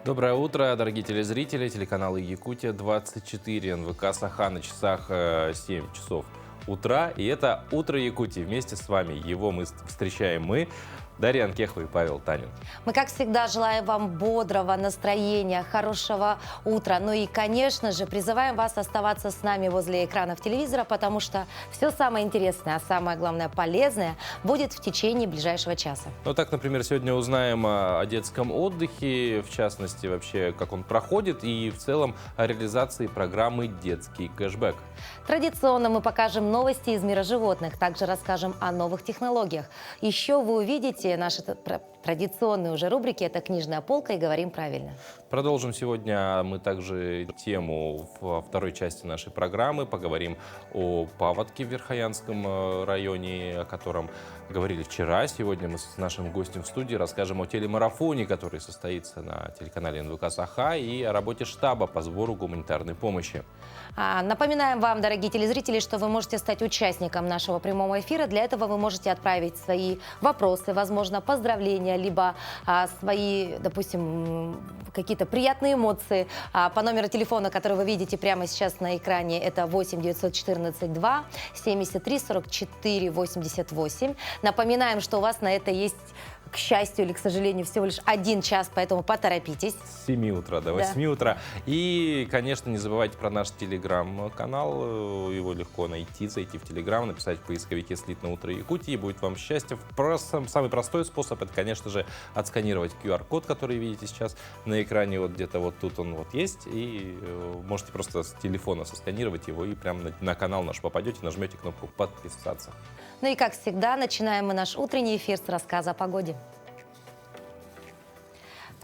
Доброе утро, дорогие телезрители, телеканала Якутия-24, НВК Саха на часах 7 часов утра. И это «Утро Якутии». Вместе с вами его мы встречаем Дарья Анкехова и Павел Танин. Мы, как всегда, желаем вам бодрого настроения, хорошего утра. Ну и, конечно же, призываем вас оставаться с нами возле экранов телевизора, потому что все самое интересное, а самое главное полезное будет в течение ближайшего часа. Ну так, например, сегодня узнаем о детском отдыхе, в частности, вообще, как он проходит, и в целом о реализации программы «Детский кэшбэк». Традиционно мы покажем новости из мира животных, также расскажем о новых технологиях. Еще вы увидите наши традиционные уже рубрики «Это книжная полка» и «Говорим правильно». Продолжим сегодня мы также тему во второй части нашей программы. Поговорим о паводке в Верхоянском районе, о котором говорили вчера. Сегодня мы с нашим гостем в студии расскажем о телемарафоне, который состоится на телеканале НВК Саха, и о работе штаба по сбору гуманитарной помощи. Напоминаем вам, дорогие телезрители, что вы можете стать участником нашего прямого эфира. Для этого вы можете отправить свои вопросы, возможно, поздравления, либо свои, допустим, какие-то приятные эмоции по номеру телефона, который вы видите прямо сейчас на экране. Это 8 914 2 73 44 88. Напоминаем, что у вас на это есть, к счастью или к сожалению, всего лишь 1 час, поэтому поторопитесь. С 7 утра до 8 утра. И, конечно, не забывайте про наш телеграм-канал. Его легко найти, зайти в телеграм, написать в поисковике «Слитное утро Якутии». Будет вам счастье. Самый простой способ — это, конечно же, отсканировать QR-код, который видите сейчас на экране. Вот где-то вот тут он вот есть. И можете просто с телефона сосканировать его и прямо на канал наш попадете, нажмете кнопку «Подписаться». Ну и, как всегда, начинаем мы наш утренний эфир с рассказа о погоде.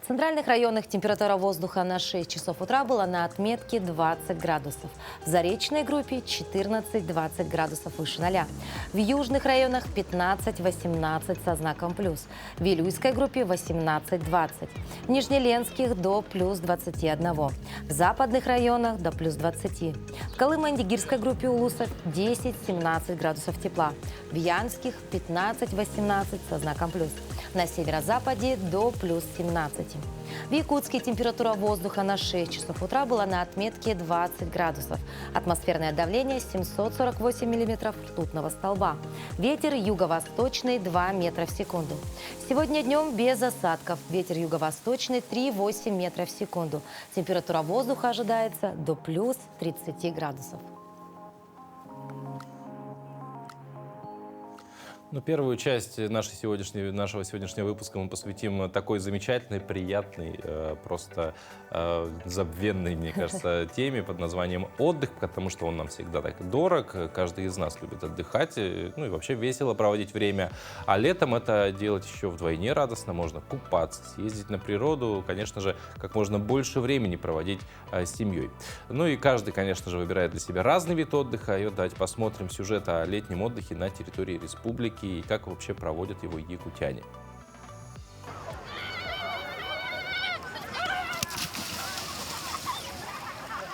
В центральных районах температура воздуха на 6 часов утра была на отметке 20 градусов. В заречной группе 14-20 градусов выше 0. В южных районах 15-18 со знаком плюс. В Вилюйской группе 18-20. В Нижнеленских до плюс 21. В западных районах до плюс 20. В Колымо-Индигирской группе улусов 10-17 градусов тепла. В Янских 15-18 со знаком плюс. На северо-западе до плюс 17. В Якутске температура воздуха на 6 часов утра была на отметке 20 градусов. Атмосферное давление 748 миллиметров ртутного столба. Ветер юго-восточный 2 метра в секунду. Сегодня днем без осадков. Ветер юго-восточный 3,8 метра в секунду. Температура воздуха ожидается до плюс 30 градусов. Ну, первую часть нашего сегодняшнего выпуска мы посвятим такой замечательной, приятной, просто забвенной, мне кажется, теме под названием «Отдых», потому что он нам всегда так дорог. Каждый из нас любит отдыхать, ну и вообще весело проводить время. А летом это делать еще вдвойне радостно. Можно купаться, съездить на природу, конечно же, как можно больше времени проводить с семьей. Ну и каждый, конечно же, выбирает для себя разный вид отдыха. И вот давайте посмотрим сюжет о летнем отдыхе на территории республики и как вообще проводят его якутяне.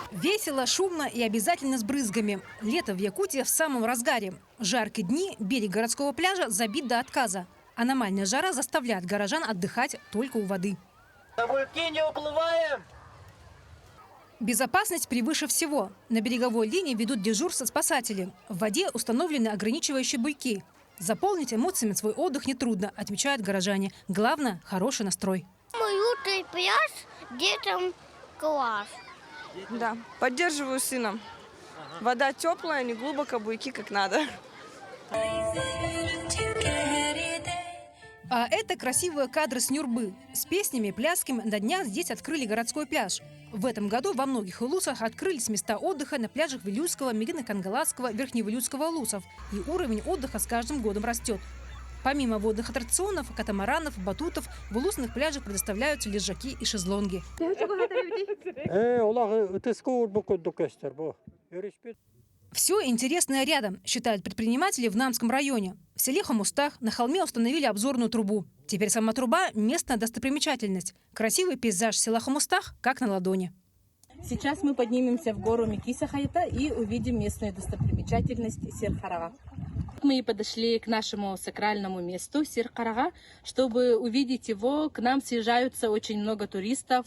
Весело, шумно и обязательно с брызгами. Лето в Якутии в самом разгаре. Жаркие дни, берег городского пляжа забит до отказа. Аномальная жара заставляет горожан отдыхать только у воды. На буйки не уплываем! Безопасность превыше всего. На береговой линии ведут дежурство спасатели. В воде установлены ограничивающие буйки. Заполнить эмоциями свой отдых нетрудно, отмечают горожане. Главное – хороший настрой. Уютный пляж, детям класс. Да, поддерживаю сына. Вода теплая, не глубоко, буйки как надо. А это красивые кадры с Нюрбы. С песнями, плясками на днях здесь открыли городской пляж. В этом году во многих улусах открылись места отдыха на пляжах Вилюйского, Мегино-Кангаласского, Верхневилюйского улусов. И уровень отдыха с каждым годом растет. Помимо водных аттракционов, катамаранов, батутов, в улусных пляжах предоставляются лежаки и шезлонги. Все интересное рядом, считают предприниматели в Намском районе. В селе Хомустах на холме установили обзорную трубу. Теперь сама труба – местная достопримечательность. Красивый пейзаж села Хомустах как на ладони. Сейчас мы поднимемся в гору Микиса-Хайта и увидим местную достопримечательность Сир-Карага. Мы подошли к нашему сакральному месту Сир-Карага. Чтобы увидеть его, к нам съезжаются очень много туристов.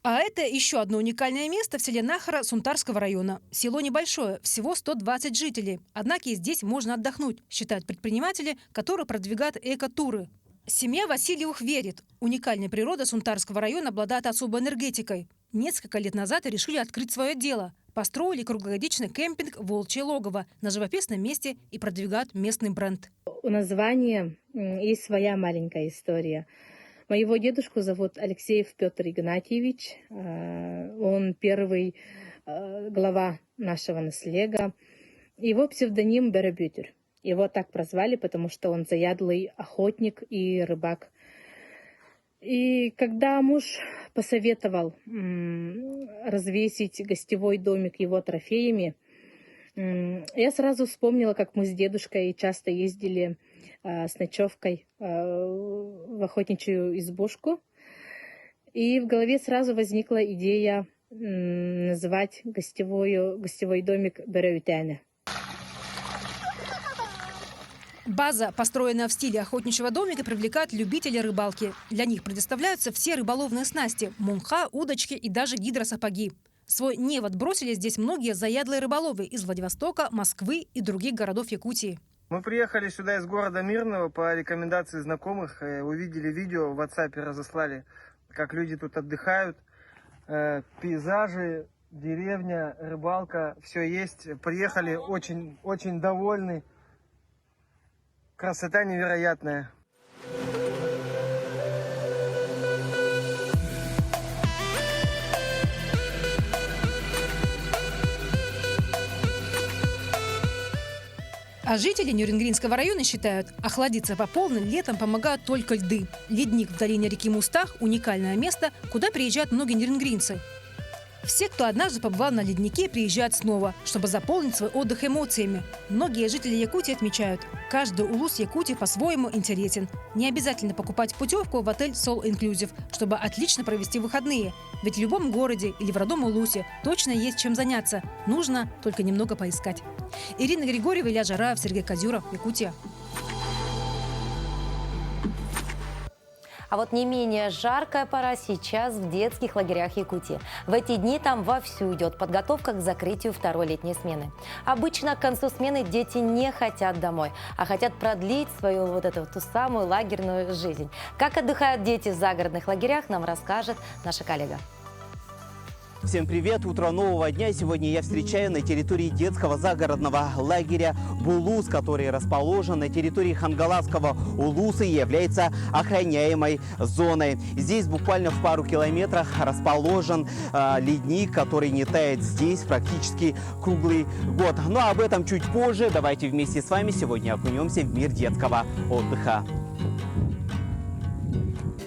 А это еще одно уникальное место в селе Нахара Сунтарского района. Село небольшое, всего 120 жителей. Однако и здесь можно отдохнуть, считают предприниматели, которые продвигают эко-туры. Семья Васильевых верит, уникальная природа Сунтарского района обладает особой энергетикой. Несколько лет назад решили открыть свое дело. Построили круглогодичный кемпинг «Волчье логово» на живописном месте и продвигают местный бренд. У названия есть своя маленькая история. Моего дедушку зовут Алексеев Петр Игнатьевич. Он первый глава нашего наследия. Его псевдоним Беребютер. Его так прозвали, потому что он заядлый охотник и рыбак. И когда муж посоветовал развесить гостевой домик его трофеями, я сразу вспомнила, как мы с дедушкой часто ездили с ночевкой в охотничью избушку. И в голове сразу возникла идея назвать гостевой домик Береютяне. База, построенная в стиле охотничьего домика, привлекает любителей рыбалки. Для них предоставляются все рыболовные снасти – мунха, удочки и даже гидросапоги. Свой невод бросили здесь многие заядлые рыболовы из Владивостока, Москвы и других городов Якутии. Мы приехали сюда из города Мирного по рекомендации знакомых. Увидели видео, в WhatsApp разослали, как люди тут отдыхают. Пейзажи, деревня, рыбалка, все есть. Приехали очень довольны. Красота невероятная. А жители Нюрингринского района считают, охладиться по полной летом помогают только льды. Ледник в долине реки Мустах – уникальное место, куда приезжают многие нюрингринцы. Все, кто однажды побывал на леднике, приезжают снова, чтобы заполнить свой отдых эмоциями. Многие жители Якутии отмечают, каждый улус Якутии по-своему интересен. Не обязательно покупать путевку в отель Soul Inclusive, чтобы отлично провести выходные. Ведь в любом городе или в родном улусе точно есть чем заняться. Нужно только немного поискать. Ирина Григорьева, Илья Жараев, Сергей Козюров, Якутия. А вот не менее жаркая пора сейчас в детских лагерях Якутии. В эти дни там вовсю идет подготовка к закрытию второй летней смены. Обычно к концу смены дети не хотят домой, а хотят продлить свою ту самую лагерную жизнь. Как отдыхают дети в загородных лагерях, нам расскажет наша коллега. Всем привет! Утро нового дня. Сегодня я встречаю на территории детского загородного лагеря Булус, который расположен на территории Хангаласского улуса и является охраняемой зоной. Здесь буквально в пару километрах расположен ледник, который не тает здесь практически круглый год. Но об этом чуть позже. Давайте вместе с вами сегодня окунемся в мир детского отдыха.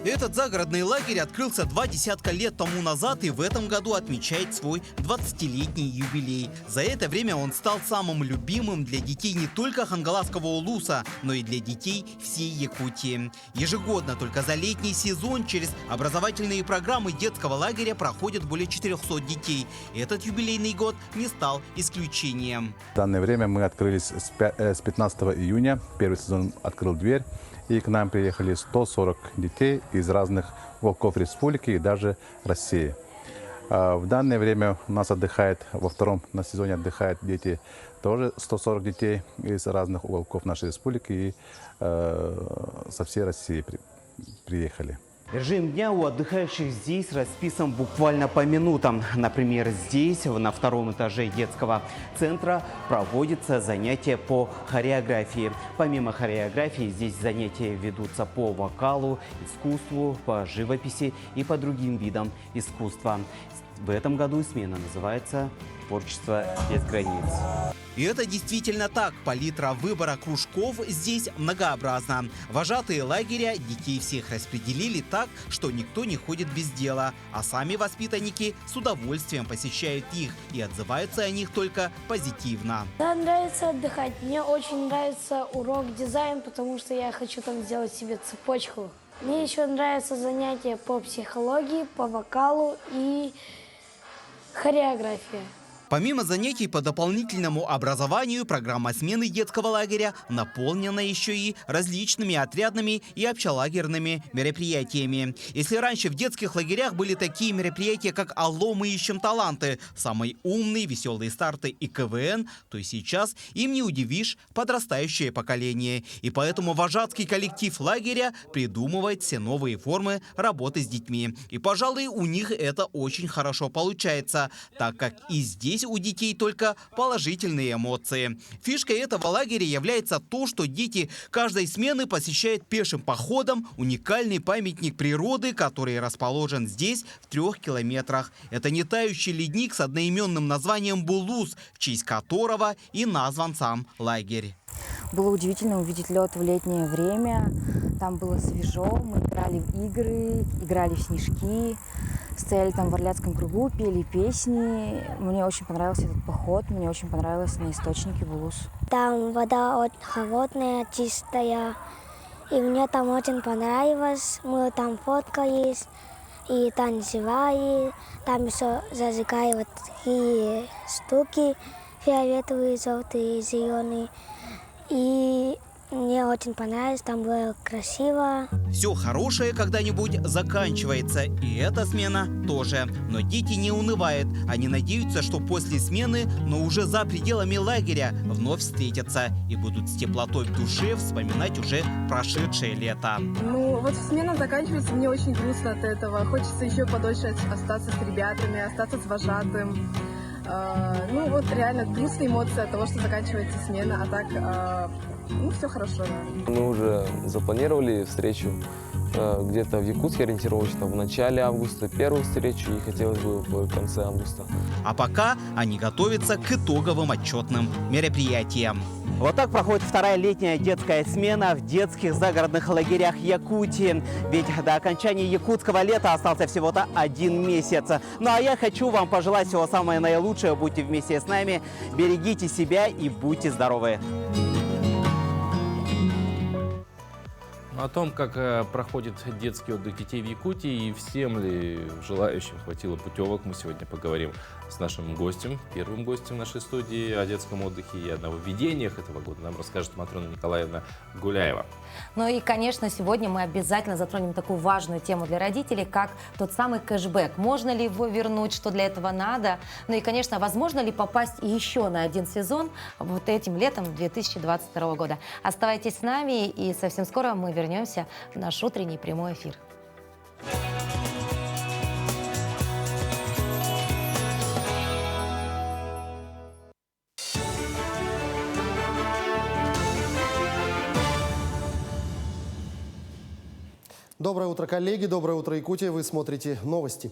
Этот загородный лагерь открылся 20 лет тому назад и в этом году отмечает свой 20-летний юбилей. За это время он стал самым любимым для детей не только Хангаласского улуса, но и для детей всей Якутии. Ежегодно только за летний сезон через образовательные программы детского лагеря проходят более 400 детей. Этот юбилейный год не стал исключением. В данное время мы открылись с 15 июня. Первый сезон открыл дверь. И к нам приехали 140 детей из разных уголков республики и даже России. В данное время у нас отдыхает, во втором на сезоне отдыхают дети, тоже 140 детей из разных уголков нашей республики и со всей России приехали. Режим дня у отдыхающих здесь расписан буквально по минутам. Например, здесь, на втором этаже детского центра, проводятся занятия по хореографии. Помимо хореографии, здесь занятия ведутся по вокалу, искусству, по живописи и по другим видам искусства. В этом году смена называется «Творчество без границ». И это действительно так. Палитра выбора кружков здесь многообразна. Вожатые лагеря детей всех распределили так, что никто не ходит без дела. А сами воспитанники с удовольствием посещают их и отзываются о них только позитивно. Да, нравится отдыхать. Мне очень нравится урок дизайн, потому что я хочу там сделать себе цепочку. Мне еще нравятся занятия по психологии, по вокалу и хореографии. Помимо занятий по дополнительному образованию, программа смены детского лагеря наполнена еще и различными отрядными и общелагерными мероприятиями. Если раньше в детских лагерях были такие мероприятия, как «Алло, мы ищем таланты», «Самый умный», «Веселые старты» и КВН, то сейчас им не удивишь подрастающее поколение. И поэтому вожатский коллектив лагеря придумывает все новые формы работы с детьми. И, пожалуй, у них это очень хорошо получается, так как и здесь у детей только положительные эмоции. Фишкой этого лагеря является то, что дети каждой смены посещают пешим походом уникальный памятник природы, который расположен здесь в 3 километрах. Это нетающий ледник с одноименным названием Булус, в честь которого и назван сам лагерь. Было удивительно увидеть лед в летнее время. Там было свежо, мы играли в игры, играли в снежки, стояли там в Орляцком кругу, пели песни. Мне очень понравился этот поход, мне очень понравилось на источнике Булус. Там вода очень холодная, чистая, и мне там очень понравилось. Мы там фоткались и танцевали, там еще зажигали вот такие штуки фиолетовые, желтые, зеленые. И мне очень понравилось, там было красиво. Все хорошее когда-нибудь заканчивается, и эта смена тоже. Но дети не унывают. Они надеются, что после смены, но уже за пределами лагеря, вновь встретятся и будут с теплотой в душе вспоминать уже прошедшее лето. Ну, вот смена заканчивается, мне очень грустно от этого. Хочется еще подольше остаться с ребятами, остаться с вожатым. Ну, вот реально грустные эмоции от того, что заканчивается смена, а так, ну, все хорошо. Да. Мы уже запланировали встречу где-то в Якутске ориентировочно в начале августа, первую встречу, и хотелось бы в конце августа. А пока они готовятся к итоговым отчетным мероприятиям. Вот так проходит вторая летняя детская смена в детских загородных лагерях Якутии. Ведь до окончания якутского лета остался всего-то 1 месяц. Ну а я хочу вам пожелать всего самого наилучшего. Будьте вместе с нами, берегите себя и будьте здоровы. О том, как проходит детский отдых детей в Якутии и всем ли желающим хватило путевок, мы сегодня поговорим с нашим гостем, первым гостем нашей студии о детском отдыхе и о нововведениях этого года. Нам расскажет Матрона Николаевна Гуляева. Ну и, конечно, сегодня мы обязательно затронем такую важную тему для родителей, как тот самый кэшбэк. Можно ли его вернуть, что для этого надо? Ну и, конечно, возможно ли попасть еще на 1 сезон вот этим летом 2022 года? Оставайтесь с нами, и совсем скоро мы вернемся в наш утренний прямой эфир. Доброе утро, коллеги. Доброе утро, Якутия. Вы смотрите новости.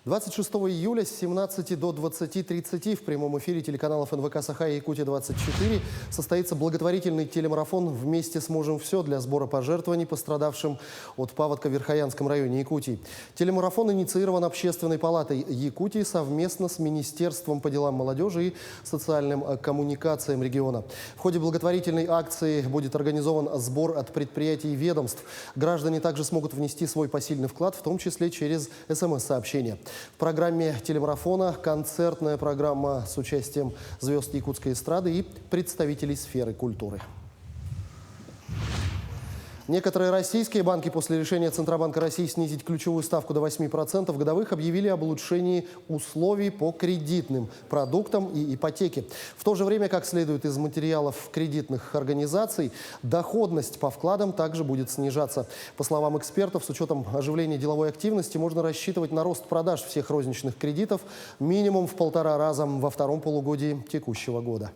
26 июля с 17 до 20:30 в прямом эфире телеканалов НВК «Саха» и «Якутия-24» состоится благотворительный телемарафон «Вместе сможем все» для сбора пожертвований пострадавшим от паводка в Верхоянском районе Якутии. Телемарафон инициирован Общественной палатой Якутии совместно с Министерством по делам молодежи и социальным коммуникациям региона. В ходе благотворительной акции будет организован сбор от предприятий и ведомств. Граждане также смогут внести свой посильный вклад, в том числе через СМС-сообщения. В программе телемарафона концертная программа с участием звезд якутской эстрады и представителей сферы культуры. Некоторые российские банки после решения Центробанка России снизить ключевую ставку до 8% годовых объявили об улучшении условий по кредитным продуктам и ипотеке. В то же время, как следует из материалов кредитных организаций, доходность по вкладам также будет снижаться. По словам экспертов, с учетом оживления деловой активности можно рассчитывать на рост продаж всех розничных кредитов минимум в 1,5 раза во втором полугодии текущего года.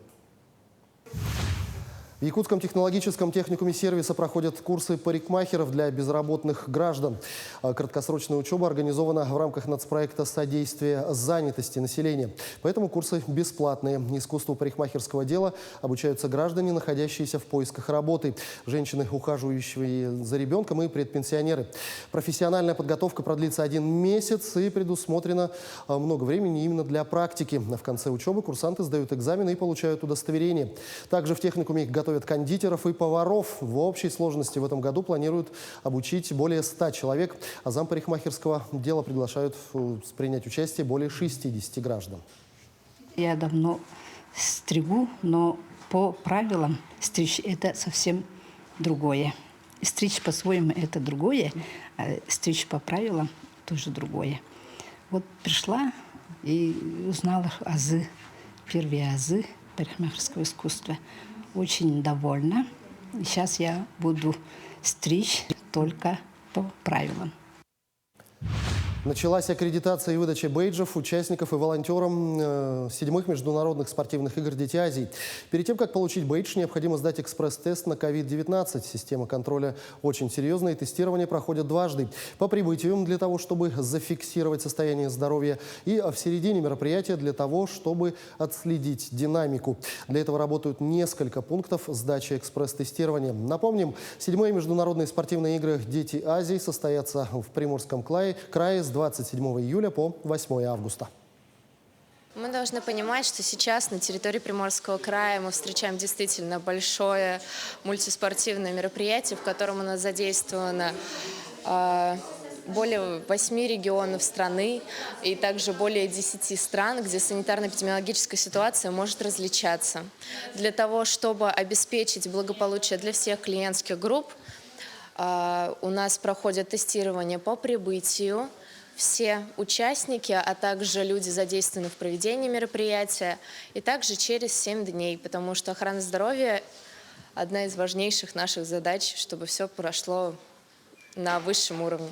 В Якутском технологическом техникуме сервиса проходят курсы парикмахеров для безработных граждан. Краткосрочная учеба организована в рамках нацпроекта «Содействие занятости населения». Поэтому курсы бесплатные. Искусству парикмахерского дела обучаются граждане, находящиеся в поисках работы, женщины, ухаживающие за ребенком, и предпенсионеры. Профессиональная подготовка продлится 1 месяц и предусмотрено много времени именно для практики. В конце учебы курсанты сдают экзамены и получают удостоверение. Также в техникуме готовят кондитеров и поваров. В общей сложности в этом году планируют обучить более 100 человек, а зампарикмахерского дела приглашают принять участие более 60 граждан. Я давно стригу, но по правилам стричь это совсем другое. Стричь по-своему это другое, а стричь по правилам тоже другое. Вот пришла и узнала азы, первые азы парикмахерского искусства. Очень довольна. Сейчас я буду стричь только по правилам. Началась аккредитация и выдача бейджев участников и волонтерам 7-х международных спортивных игр «Дети Азии». Перед тем, как получить бейдж, необходимо сдать экспресс-тест на COVID-19. Система контроля очень серьезная, и тестирование проходит дважды. По прибытию для того, чтобы зафиксировать состояние здоровья, и в середине мероприятия для того, чтобы отследить динамику. Для этого работают несколько пунктов сдачи экспресс-тестирования. Напомним, 7-е международные спортивные игры «Дети Азии» состоятся в Приморском крае с 27 июля по 8 августа. Мы должны понимать, что сейчас на территории Приморского края мы встречаем действительно большое мультиспортивное мероприятие, в котором у нас задействовано более 8 регионов страны и также более 10 стран, где санитарно-эпидемиологическая ситуация может различаться. Для того, чтобы обеспечить благополучие для всех клиентских групп, у нас проходят тестирование по прибытию. Все участники, а также люди, задействованные в проведении мероприятия, и также через 7 дней, потому что охрана здоровья – одна из важнейших наших задач, чтобы все прошло на высшем уровне.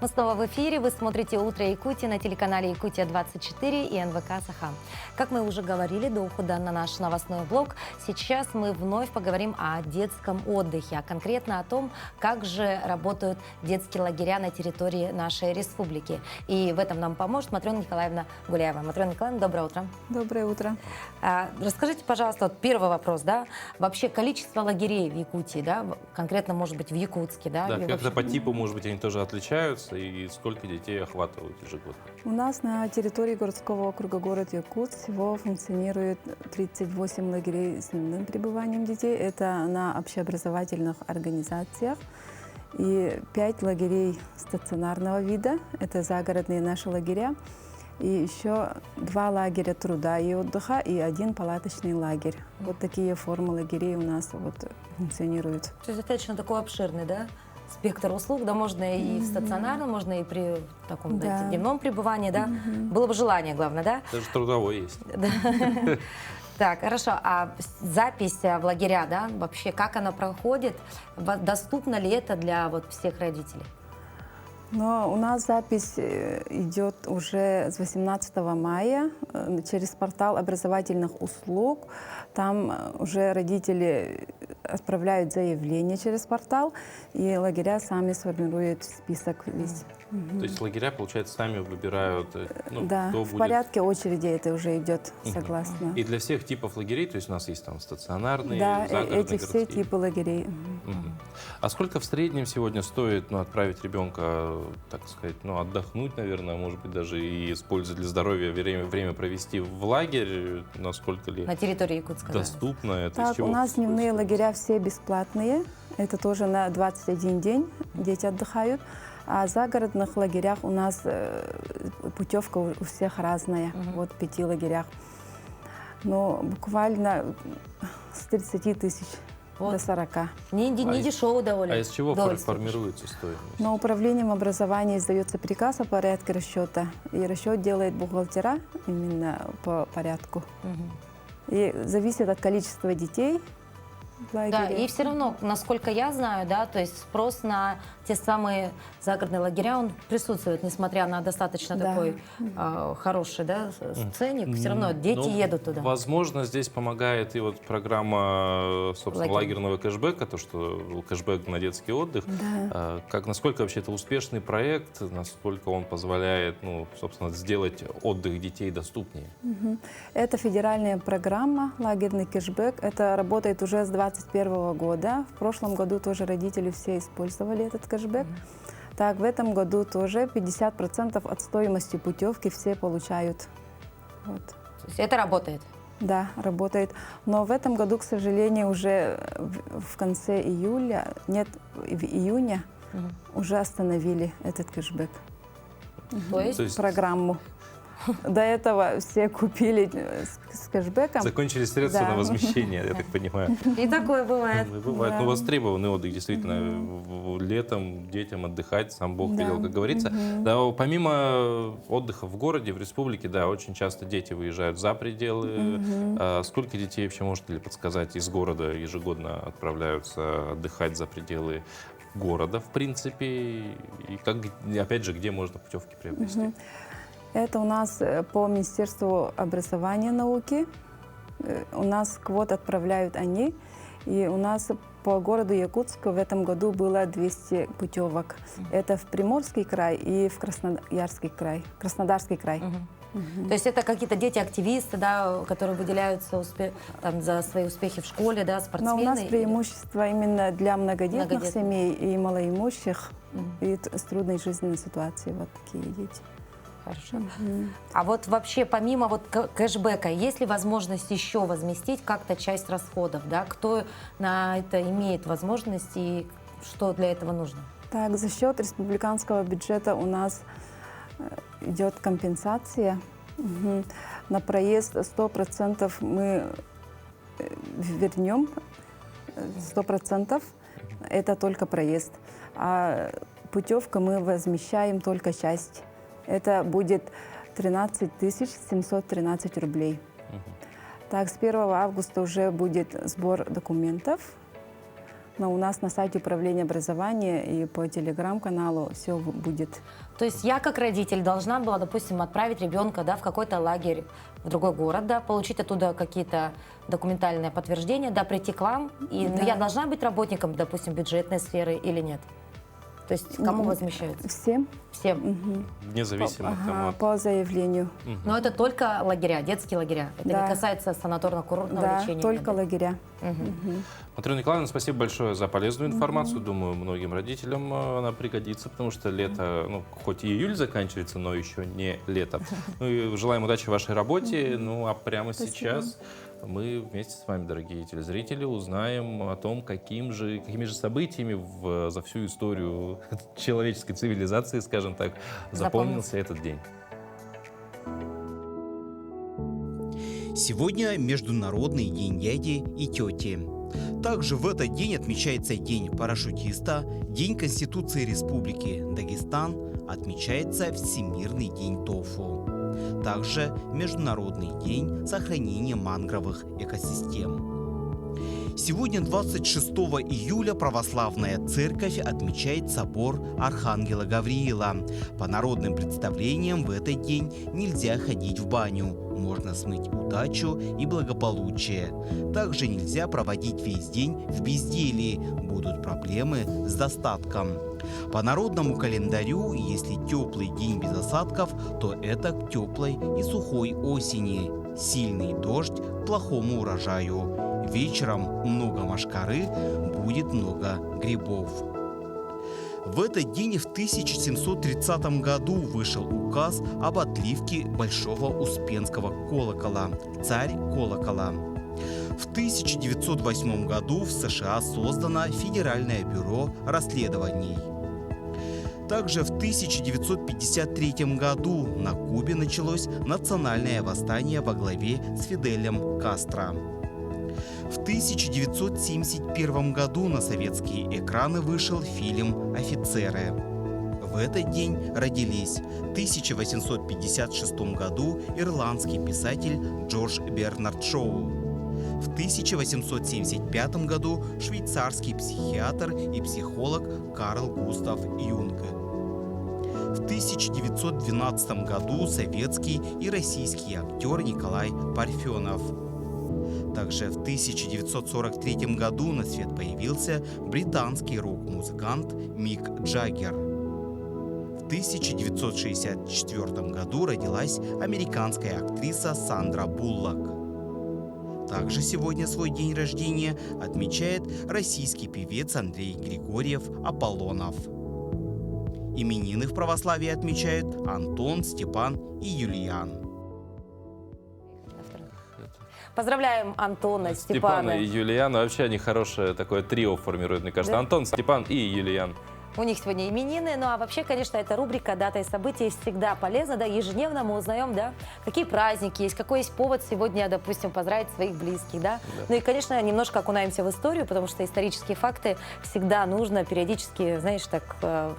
Мы снова в эфире. Вы смотрите «Утро Якутии» на телеканале «Якутия-24» и НВК «Саха». Как мы уже говорили до ухода на наш новостной блок, сейчас мы вновь поговорим о детском отдыхе, а конкретно о том, как же работают детские лагеря на территории нашей республики. И в этом нам поможет Матрена Николаевна Гуляева. Матрена Николаевна, доброе утро. Доброе утро. Расскажите, пожалуйста, вот первый вопрос, да, вообще количество лагерей в Якутии, да, конкретно, может быть, в Якутске, да? Да, как-то по типу, может быть, они тоже отличаются, и сколько детей охватывают ежегодно? У нас на территории городского округа город Якутск всего функционирует 38 лагерей с дневным пребыванием детей. Это на общеобразовательных организациях. И 5 лагерей стационарного вида. Это загородные наши лагеря. И еще 2 лагеря труда и отдыха и 1 палаточный лагерь. Вот такие формы лагерей у нас вот функционируют. То есть достаточно такой обширный, да, спектр услуг, да, можно и в стационарном, можно и при таком дневном пребывании, да. Было бы желание, главное, да? Даже трудовой есть. Так, хорошо. А запись в лагеря, да, вообще как она проходит? Доступно ли это для вот всех родителей? Но у нас запись идет уже с 18 мая через портал образовательных услуг. Там уже родители отправляют заявление через портал, и лагеря сами сформируют список весь. То есть лагеря, получается, сами выбирают, ну, да, кто в будет... порядке очереди это уже идет, согласно. И для всех типов лагерей, то есть у нас есть там стационарные, да, загородные, эти все городские. типы лагерей. А сколько в среднем сегодня стоит, ну, отправить ребенка, так сказать, ну, отдохнуть, наверное, может быть, даже и использовать для здоровья время провести в лагерь, насколько ли на территории Якутска доступно это? Так, у нас дневные лагеря все бесплатные, это тоже на 21 день дети отдыхают. А в загородных лагерях у нас путевка у всех разная, вот в 5 лагерях. Но буквально с 30 тысяч до 40. Не дешево довольно. А из чего формируется стоимость? Но управлением образования издается приказ о порядке расчета, и расчет делает бухгалтера именно по порядку. И зависит от количества детей. Да, и все равно, насколько я знаю, да, то есть спрос на те самые загородные лагеря, он присутствует, несмотря на достаточно такой хороший, да, ценник, все равно дети едут туда. Возможно, здесь помогает и вот программа, собственно, лагерного кэшбэка, то, что кэшбэк на детский отдых. Да. Насколько вообще это успешный проект, насколько он позволяет, ну, собственно, сделать отдых детей доступнее? Это федеральная программа «Лагерный кэшбэк». Это работает уже с 2021 года. В прошлом году тоже родители все использовали этот кэшбэк. Так, в этом году тоже 50% от стоимости путевки все получают. Вот. То есть это работает? Да, работает. Но в этом году, к сожалению, уже в конце июля, нет, в июне уже остановили этот кэшбэк. То есть? Программу. До этого все купили с кэшбэком. Закончились средства Да. на возмещение, я так понимаю. И такое бывает. Бывает. Да. Ну, востребованный отдых, действительно. Летом детям отдыхать, сам Бог Да. велел, как говорится. Мгм. Да, помимо отдыха в городе, в республике, да, очень часто дети выезжают за пределы. Мгм. Сколько детей, вообще можете ли подсказать, из города ежегодно отправляются отдыхать за пределы города, в принципе? И как, опять же, где можно путевки приобрести? Мгм. Это у нас по Министерству образования и науки. У нас квот отправляют они. И у нас по городу Якутску в этом году было 200 путевок. Это в Приморский край и в Краснодарский край. То есть это какие-то дети-активисты, да, которые выделяются там, за свои успехи в школе, да, Но спортсмены? у нас преимущество именно для многодетных Многодетных. семей и малоимущих, и с трудной жизненной ситуацией. Вот такие дети. Хорошо. А вот вообще помимо вот кэшбэка, есть ли возможность еще возместить как-то часть расходов? Да? Кто на это имеет возможность и что для этого нужно? Так, за счет республиканского бюджета у нас идет компенсация. На проезд 100% мы вернем. 100% это только проезд. А путевка мы возмещаем только часть. Это будет 13 713 рублей. Так, с 1 августа уже будет сбор документов. Но у нас на сайте управления образования и по телеграм-каналу все будет. То есть я как родитель должна была, допустим, отправить ребенка, да, в какой-то лагерь в другой город, да, получить оттуда какие-то документальные подтверждения, да, прийти к вам. И Да. я должна быть работником, допустим, бюджетной сферы или нет? То есть кому возмещаются? Всем. Всем. Независимо от того. По заявлению. Но это только лагеря, детские лагеря. Это Да. не касается санаторно-курортного Да, лечения. только нет? лагеря. Матрена Николаевна, спасибо большое за полезную информацию. Думаю, многим родителям она пригодится, потому что лето, ну, хоть и июль заканчивается, но еще не лето. Ну и желаем удачи в вашей работе. Ну а прямо сейчас мы вместе с вами, дорогие телезрители, узнаем о том, какими же событиями за всю историю человеческой цивилизации, скажем так, запомнился этот день. Сегодня Международный день дяди и тети. Также в этот день отмечается День парашютиста, День Конституции Республики Дагестан, отмечается Всемирный день тофу. Также Международный день сохранения мангровых экосистем. Сегодня, 26 июля, православная церковь отмечает собор Архангела Гавриила. По народным представлениям в этот день нельзя ходить в баню, можно смыть удачу и благополучие. Также нельзя проводить весь день в безделье, будут проблемы с достатком. По народному календарю, если теплый день без осадков, то это к теплой и сухой осени. Сильный дождь к плохому урожаю. Вечером много мошкары, будет много грибов. В этот день в 1730 году вышел указ об отливке Большого Успенского колокола «Царь колокола». В 1908 году в США создано Федеральное бюро расследований. Также в 1953 году на Кубе началось национальное восстание во главе с Фиделем Кастро. В 1971 году на советские экраны вышел фильм «Офицеры». В этот день родились в 1856 году ирландский писатель Джордж Бернард Шоу. В 1875 году швейцарский психиатр и психолог Карл Густав Юнг. В 1912 году советский и российский актер Николай Парфенов. Также в 1943 году на свет появился британский рок-музыкант Мик Джаггер. В 1964 году родилась американская актриса Сандра Буллок. Также сегодня свой день рождения отмечает российский певец Андрей Григорьев Аполлонов. Именины в православии отмечают Антон, Степан и Юлиан. Поздравляем Антона, Степана. И Юлиана. Вообще они хорошее такое трио формируют, мне кажется. Да? Антон, Степан и Юлиан. У них сегодня именины. Ну а вообще, конечно, эта рубрика «Дата и события» всегда полезна. Да, ежедневно мы узнаем, да, какие праздники есть, какой есть повод сегодня, допустим, поздравить своих близких. Да? Ну и, конечно, немножко окунаемся в историю, потому что исторические факты всегда нужно периодически, знаешь, так... в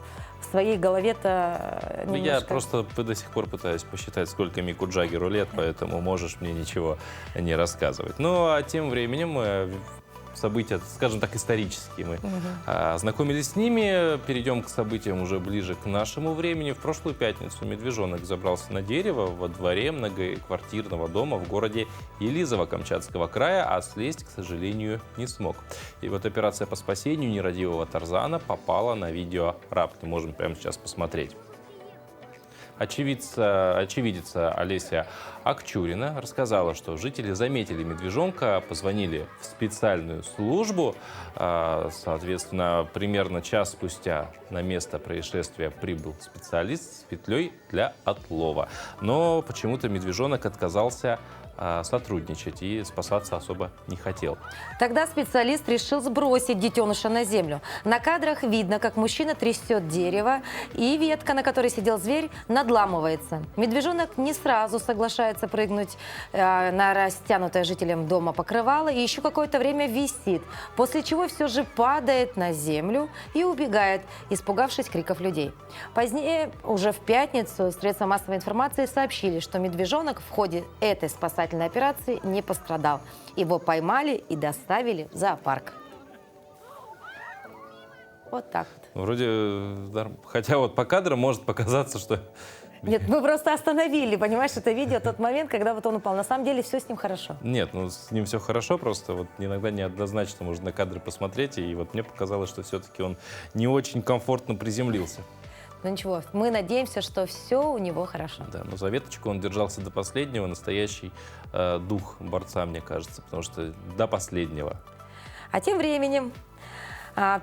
своей голове-то немножко... Я просто до сих пор пытаюсь посчитать, сколько Мику Джаггеру лет, поэтому можешь мне ничего не рассказывать. Ну, а тем временем события, скажем так, исторические мы ознакомились с ними. Перейдем к событиям уже ближе к нашему времени. В прошлую пятницу медвежонок забрался на дерево во дворе многоквартирного дома в городе Елизово Камчатского края, а слезть, к сожалению, не смог. И вот операция по спасению нерадивого Тарзана попала на видеорапорт. Можем прямо сейчас посмотреть. Очевидица Олеся Акчурина рассказала, что жители заметили медвежонка, позвонили в специальную службу. Соответственно, примерно час спустя на место происшествия прибыл специалист с петлей для отлова. Но почему-то медвежонок отказался сотрудничать и спасаться особо не хотел. Тогда специалист решил сбросить детеныша на землю. На кадрах видно, как мужчина трясет дерево, и ветка, на которой сидел зверь, надламывается. Медвежонок не сразу соглашается прыгнуть на растянутое жителям дома покрывало и еще какое-то время висит, после чего все же падает на землю и убегает, испугавшись криков людей. Позднее, уже в пятницу, средства массовой информации сообщили, что медвежонок в ходе этой спасательной операции не пострадал. Его поймали и доставили в зоопарк. Вот так вот. Вроде, хотя вот по кадрам может показаться, что... Нет, мы просто остановили, понимаешь, это видео, тот момент, когда вот он упал. На самом деле все с ним хорошо. Нет, ну с ним все хорошо, просто вот иногда неоднозначно можно на кадры посмотреть, и вот мне показалось, что все-таки он не очень комфортно приземлился. Ну ничего, мы надеемся, что все у него хорошо. Да, но за веточку он держался до последнего, настоящий дух борца, мне кажется, потому что до последнего. А тем временем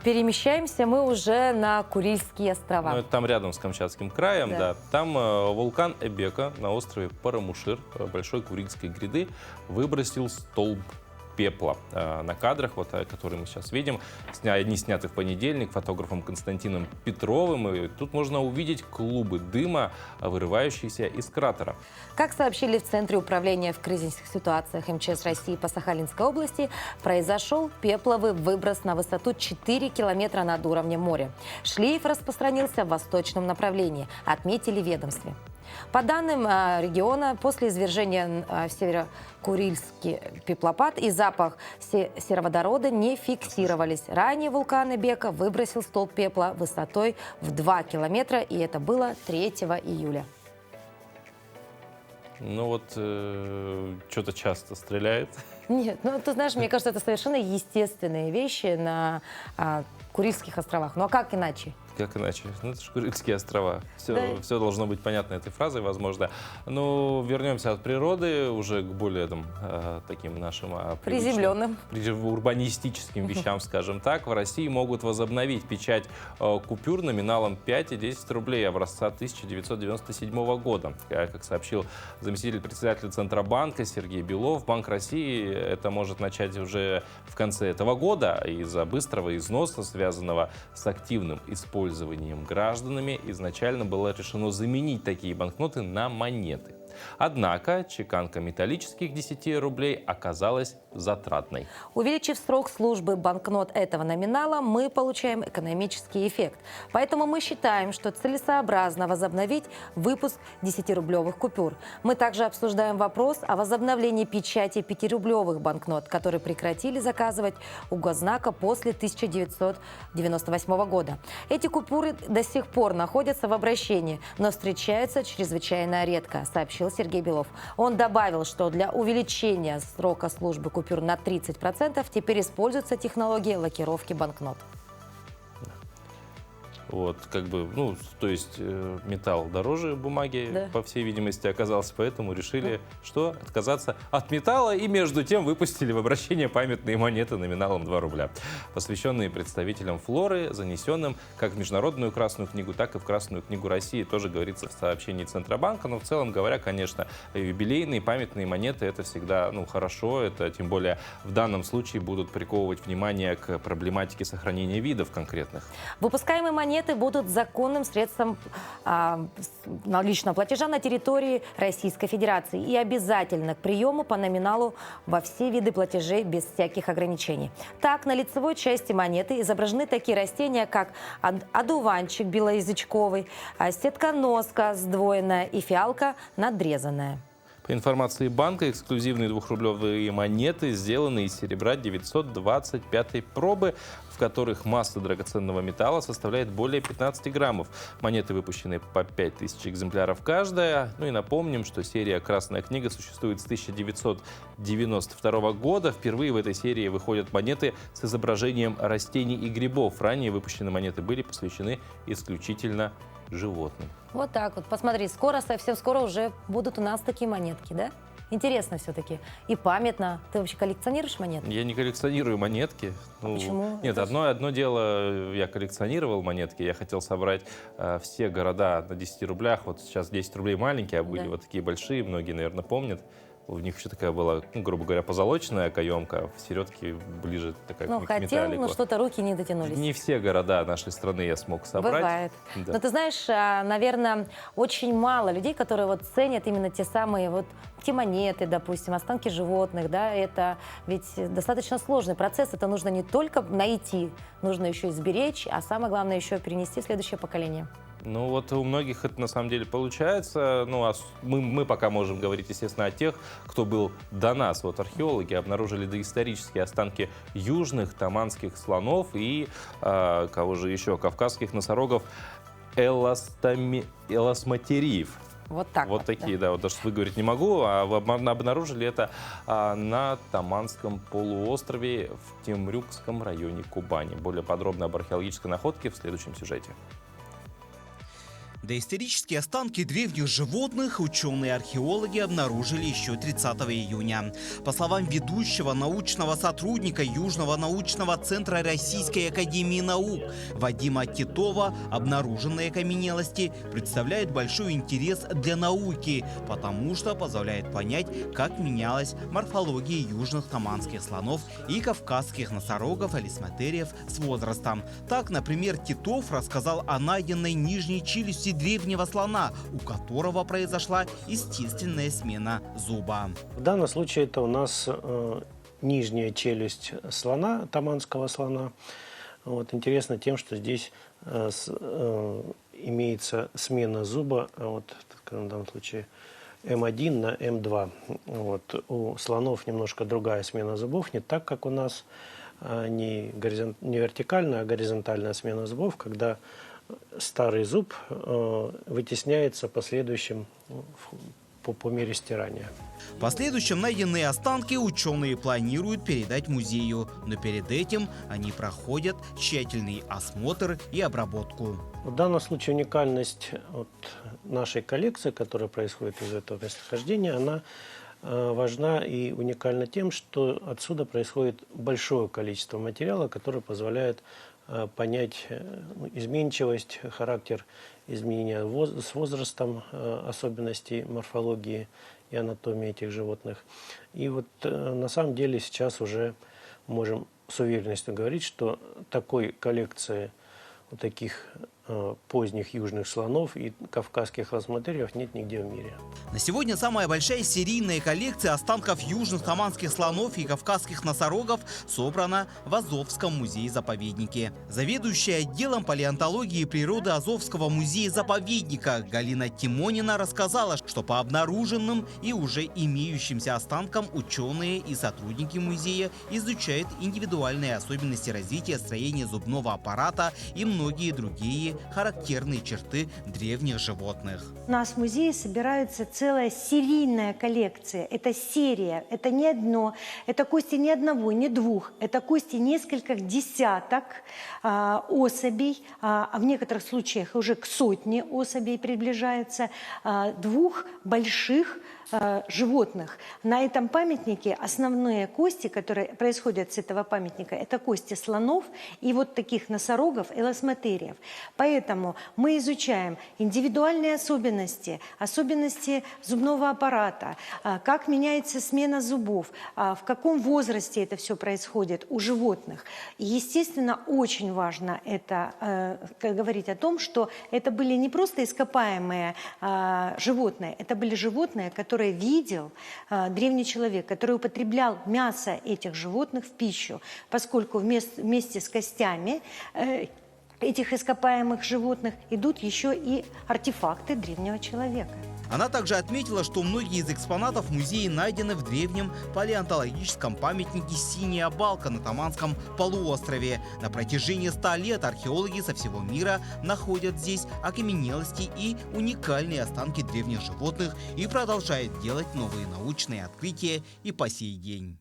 перемещаемся мы уже на Курильские острова. Ну, это там рядом с Камчатским краем, да. Там вулкан Эбека на острове Парамушир Большой Курильской гряды выбросил столб пепла. На кадрах, вот, которые мы сейчас видим, они сняты в понедельник фотографом Константином Петровым. И тут можно увидеть клубы дыма, вырывающиеся из кратера. Как сообщили в Центре управления в кризисных ситуациях МЧС России по Сахалинской области, произошел пепловый выброс на высоту 4 километра над уровнем моря. Шлейф распространился в восточном направлении, отметили в ведомстве. По данным региона, после извержения в Северо-Курильский пеплопад и запах сероводорода не фиксировались. Ранее вулкан Эбека выбросил столб пепла высотой в 2 километра, и это было 3 июля. Ну вот, что-то часто стреляет. Нет, ну ты знаешь, мне кажется, это совершенно естественные вещи на Курильских островах. Ну а как иначе? Как иначе? Ну, это же Курильские острова. Все должно быть понятно этой фразой, возможно. Ну, вернемся от природы уже к более таким нашим приземленным, урбанистическим вещам, скажем так. В России могут возобновить печать купюр номиналом 5 и 10 рублей образца 1997 года. Как сообщил заместитель председателя Центробанка Сергей Белов, Банк России это может начать уже в конце этого года из-за быстрого износа, связанного с активным использованием гражданами. Изначально было решено заменить такие банкноты на монеты. Однако чеканка металлических 10 рублей оказалась затратной. Увеличив срок службы банкнот этого номинала, мы получаем экономический эффект. Поэтому мы считаем, что целесообразно возобновить выпуск 10-рублевых купюр. Мы также обсуждаем вопрос о возобновлении печати 5-рублевых банкнот, которые прекратили заказывать у Госзнака после 1998 года. Эти купюры до сих пор находятся в обращении, но встречаются чрезвычайно редко, сообщил Сергей Белов. Он добавил, что для увеличения срока службы купюр на 30% теперь используется технология лакировки банкнот. Вот, как бы, ну, то есть металл дороже бумаги, да, по всей видимости, оказался, поэтому решили, что отказаться от металла, и между тем выпустили в обращение памятные монеты номиналом 2 рубля, посвященные представителям флоры, занесенным как в Международную Красную книгу, так и в Красную книгу России, тоже говорится в сообщении Центробанка, но в целом говоря, конечно, юбилейные памятные монеты это всегда, ну, хорошо, это тем более в данном случае будут приковывать внимание к проблематике сохранения видов конкретных. Выпускаемые монеты монеты будут законным средством наличного платежа на территории Российской Федерации и обязательно к приему по номиналу во все виды платежей без всяких ограничений. Так, на лицевой части монеты изображены такие растения, как одуванчик белоязычковый, сетконоска сдвоенная и фиалка надрезанная. По информации банка, эксклюзивные 2-рублевые монеты сделаны из серебра 925 пробы, в которых масса драгоценного металла составляет более 15 граммов. Монеты выпущены по 5000 экземпляров каждая. Ну и напомним, что серия «Красная книга» существует с 1992 года. Впервые в этой серии выходят монеты с изображением растений и грибов. Ранее выпущенные монеты были посвящены исключительно животным. Вот так вот. Посмотри, совсем скоро уже будут у нас такие монетки, да? Интересно все-таки. И памятно. Ты вообще коллекционируешь монеты? Я не коллекционирую монетки. Почему? Нет, одно дело, я коллекционировал монетки. Я хотел собрать все города на 10 рублях. Вот сейчас 10 рублей маленькие, а были вот такие большие. Многие, наверное, помнят. У них еще такая была, грубо говоря, позолоченная каемка, а в середке ближе такая к металлику. Но что-то руки не дотянулись. Не все города нашей страны я смог собрать. Бывает. Да. Но ты знаешь, наверное, очень мало людей, которые вот ценят именно те самые вот те монеты, допустим, останки животных, да, это ведь достаточно сложный процесс. Это нужно не только найти, нужно еще и сберечь, а самое главное еще перенести в следующее поколение. Ну вот у многих это на самом деле получается. Ну, а мы пока можем говорить, естественно, о тех, кто был до нас. Вот археологи обнаружили доисторические останки южных таманских слонов и, кого же еще, кавказских носорогов эласматериев. Вот так вот. Такие, да, вот даже выговорить не могу. А обнаружили это на Таманском полуострове в Темрюкском районе Кубани. Более подробно об археологической находке в следующем сюжете. Доисторические останки древних животных ученые-археологи обнаружили еще 30 июня. По словам ведущего научного сотрудника Южного научного центра Российской академии наук Вадима Титова, обнаруженные окаменелости представляют большой интерес для науки, потому что позволяет понять, как менялась морфология южных таманских слонов и кавказских носорогов элисматериев с возрастом. Так, например, Титов рассказал о найденной нижней челюсти древнего слона, у которого произошла естественная смена зуба. В данном случае это у нас нижняя челюсть слона, таманского слона. Вот, интересно тем, что здесь имеется смена зуба, вот, в данном случае М1 на М2. Вот, у слонов немножко другая смена зубов, не так, как у нас, не вертикальная, а горизонтальная смена зубов, когда старый зуб вытесняется последующим по мере стирания. В последующем найденные останки ученые планируют передать музею, но перед этим они проходят тщательный осмотр и обработку. В данном случае уникальность нашей коллекции, которая происходит из этого местонахождения, она важна и уникальна тем, что отсюда происходит большое количество материала, которое позволяет понять изменчивость, характер изменения с возрастом, особенностей морфологии и анатомии этих животных. И вот на самом деле сейчас уже можем с уверенностью говорить, что такой коллекции вот таких поздних южных слонов и кавказских эласматериев нет нигде в мире. На сегодня самая большая серийная коллекция останков южных таманских слонов и кавказских носорогов собрана в Азовском музее-заповеднике. Заведующая отделом палеонтологии и природы Азовского музея-заповедника Галина Тимонина рассказала, что по обнаруженным и уже имеющимся останкам ученые и сотрудники музея изучают индивидуальные особенности развития строения зубного аппарата и многие другие характерные черты древних животных. У нас в музее собирается целая серийная коллекция. Это серия, это не одно, это кости не одного, не двух, это кости нескольких десяток особей, а в некоторых случаях уже к сотне особей приближается, двух больших животных. На этом памятнике основные кости, которые происходят с этого памятника, это кости слонов и вот таких носорогов, эласматериев. Поэтому мы изучаем индивидуальные особенности, особенности зубного аппарата, как меняется смена зубов, в каком возрасте это все происходит у животных. И, естественно, очень важно это говорить о том, что это были не просто ископаемые животные, это были животные, которые видел древний человек, который употреблял мясо этих животных в пищу, поскольку вместе с костями этих ископаемых животных идут еще и артефакты древнего человека. Она также отметила, что многие из экспонатов в музее найдены в древнем палеонтологическом памятнике «Синяя балка» на Таманском полуострове. На протяжении 100 лет археологи со всего мира находят здесь окаменелости и уникальные останки древних животных и продолжают делать новые научные открытия и по сей день.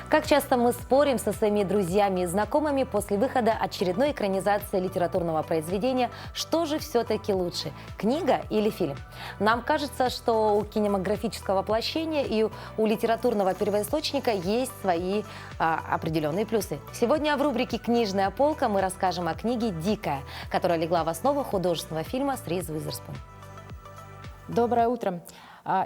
Как часто мы спорим со своими друзьями и знакомыми после выхода очередной экранизации литературного произведения, что же все-таки лучше, книга или фильм? Нам кажется, что у кинематографического воплощения и у литературного первоисточника есть свои определенные плюсы. Сегодня в рубрике «Книжная полка» мы расскажем о книге «Дикая», которая легла в основу художественного фильма с Риз Уизерспун. Доброе утро.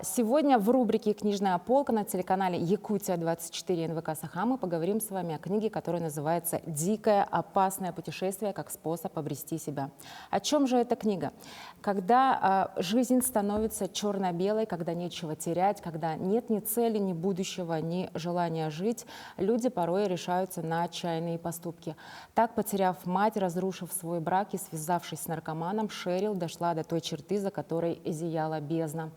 Сегодня в рубрике «Книжная полка» на телеканале «Якутия-24» НВК Саха мы поговорим с вами о книге, которая называется «Дикое опасное путешествие как способ обрести себя». О чем же эта книга? Когда жизнь становится черно-белой, когда нечего терять, когда нет ни цели, ни будущего, ни желания жить, люди порой решаются на отчаянные поступки. Так, потеряв мать, разрушив свой брак и связавшись с наркоманом, Шерил дошла до той черты, за которой зияла бездна.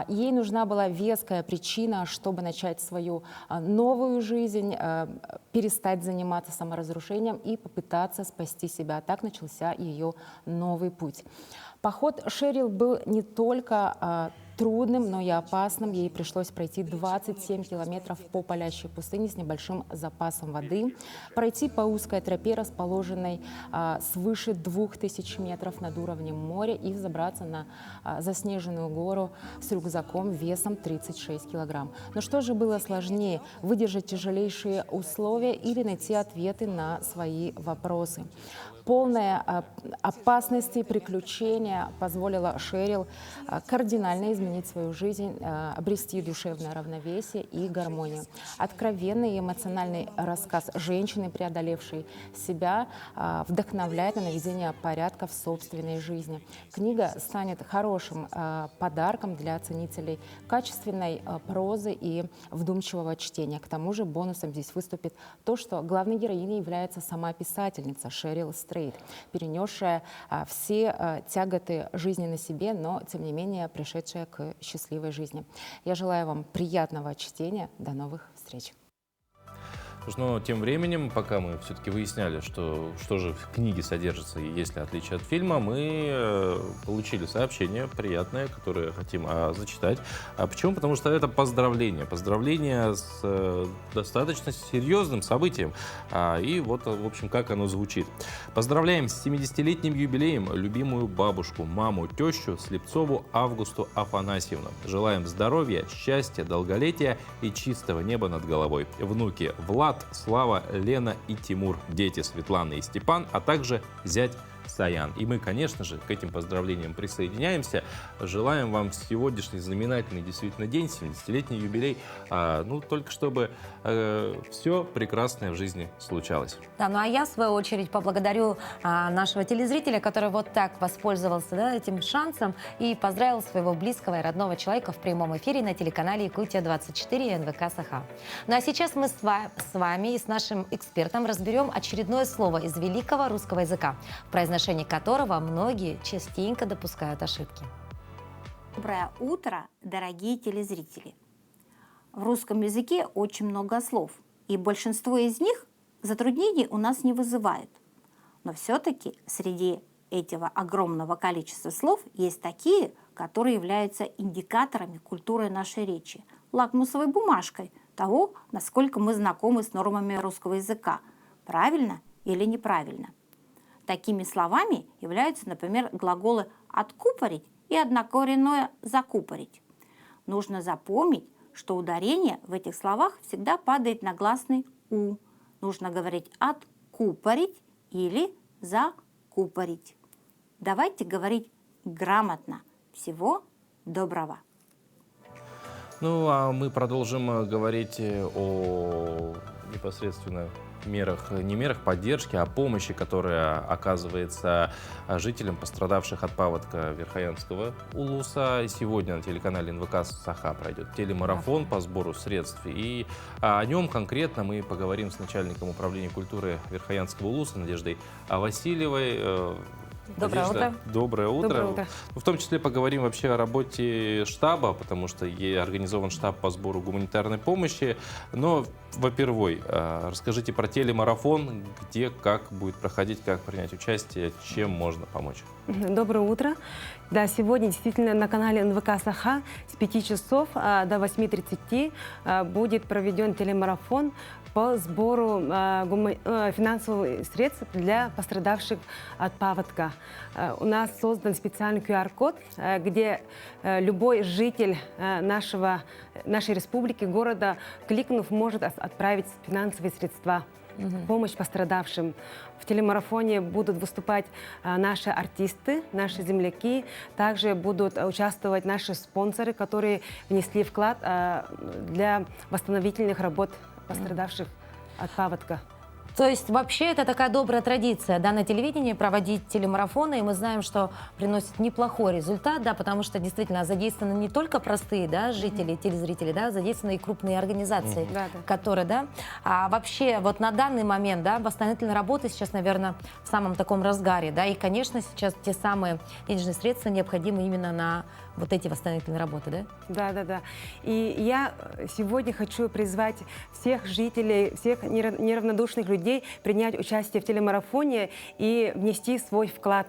Ей нужна была веская причина, чтобы начать свою новую жизнь, перестать заниматься саморазрушением и попытаться спасти себя. Так начался ее новый путь. Поход Шерил был не только трудным, но и опасным. Ей пришлось пройти 27 километров по палящей пустыне с небольшим запасом воды, пройти по узкой тропе, расположенной свыше 2000 метров над уровнем моря, и взобраться на заснеженную гору с рюкзаком весом 36 килограмм. Но что же было сложнее? Выдержать тяжелейшие условия или найти ответы на свои вопросы? Полная опасности и приключения позволила Шерил кардинально изменить свою жизнь, обрести душевное равновесие и гармонию. Откровенный и эмоциональный рассказ женщины, преодолевшей себя, вдохновляет на наведение порядка в собственной жизни. Книга станет хорошим подарком для ценителей качественной прозы и вдумчивого чтения. К тому же бонусом здесь выступит то, что главной героиней является сама писательница Шерил Стрейт, перенесшая все тяготы жизни на себе, но, тем не менее, пришедшая к счастливой жизни. Я желаю вам приятного чтения. До новых встреч. Но тем временем, пока мы все-таки выясняли, что же в книге содержится и есть ли отличие от фильма, мы получили сообщение приятное, которое хотим зачитать. Почему? Потому что это поздравление. Поздравление с достаточно серьезным событием. И вот, в общем, как оно звучит. Поздравляем с 70-летним юбилеем любимую бабушку, маму, тещу Слепцову Августу Афанасьевну. Желаем здоровья, счастья, долголетия и чистого неба над головой. Внуки Влад, Слава, Лена и Тимур, дети Светланы и Степан, а также зять Саян. И мы, конечно же, к этим поздравлениям присоединяемся. Желаем вам сегодняшний знаменательный действительно день, 70-летний юбилей, только чтобы все прекрасное в жизни случалось. Да, ну а я, в свою очередь, поблагодарю нашего телезрителя, который вот так воспользовался этим шансом и поздравил своего близкого и родного человека в прямом эфире на телеканале Якутия-24 и НВК Саха. Ну а сейчас мы с вами и с нашим экспертом разберем очередное слово из великого русского языка, в произношении которого многие частенько допускают ошибки. Доброе утро, дорогие телезрители! В русском языке очень много слов, и большинство из них затруднений у нас не вызывает. Но все-таки среди этого огромного количества слов есть такие, которые являются индикаторами культуры нашей речи, лакмусовой бумажкой того, насколько мы знакомы с нормами русского языка, правильно или неправильно. Такими словами являются, например, глаголы «откупорить» и однокоренное «закупорить». Нужно запомнить, что ударение в этих словах всегда падает на гласный «у». Нужно говорить «откупорить» или купорить. Давайте говорить грамотно. Всего доброго. Ну, а мы продолжим говорить о непосредственно не мерах поддержки, а помощи, которая оказывается жителям, пострадавших от паводка Верхоянского улуса. Сегодня на телеканале НВК «Саха» пройдет телемарафон по сбору средств. И о нем конкретно мы поговорим с начальником управления культуры Верхоянского улуса Надеждой Васильевой. Доброе утро. Доброе утро. Доброе утро. В том числе поговорим вообще о работе штаба, потому что организован штаб по сбору гуманитарной помощи. Но, во-первых, расскажите про телемарафон, где, как будет проходить, как принять участие, чем можно помочь. Доброе утро. Да, сегодня действительно на канале НВК «Саха» с 5 часов до 8:30 будет проведен телемарафон по сбору финансовых средств для пострадавших от паводка. У нас создан специальный QR-код, где любой житель нашей республики, города, кликнув, может отправить финансовые средства. Помощь пострадавшим. В телемарафоне будут выступать наши артисты, наши земляки. Также будут участвовать наши спонсоры, которые внесли вклад для восстановительных работ пострадавших от паводка. То есть вообще это такая добрая традиция, да, на телевидении проводить телемарафоны, и мы знаем, что приносит неплохой результат, да, потому что действительно задействованы не только простые, да, жители, телезрители, да, задействованы и крупные организации, которые, да, а вообще вот на данный момент, да, восстановительные работы сейчас, наверное, в самом таком разгаре, да, и, конечно, сейчас те самые денежные средства необходимы именно на вот эти восстановительные работы, да? Да, да, да. И я сегодня хочу призвать всех жителей, всех неравнодушных людей принять участие в телемарафоне и внести свой вклад.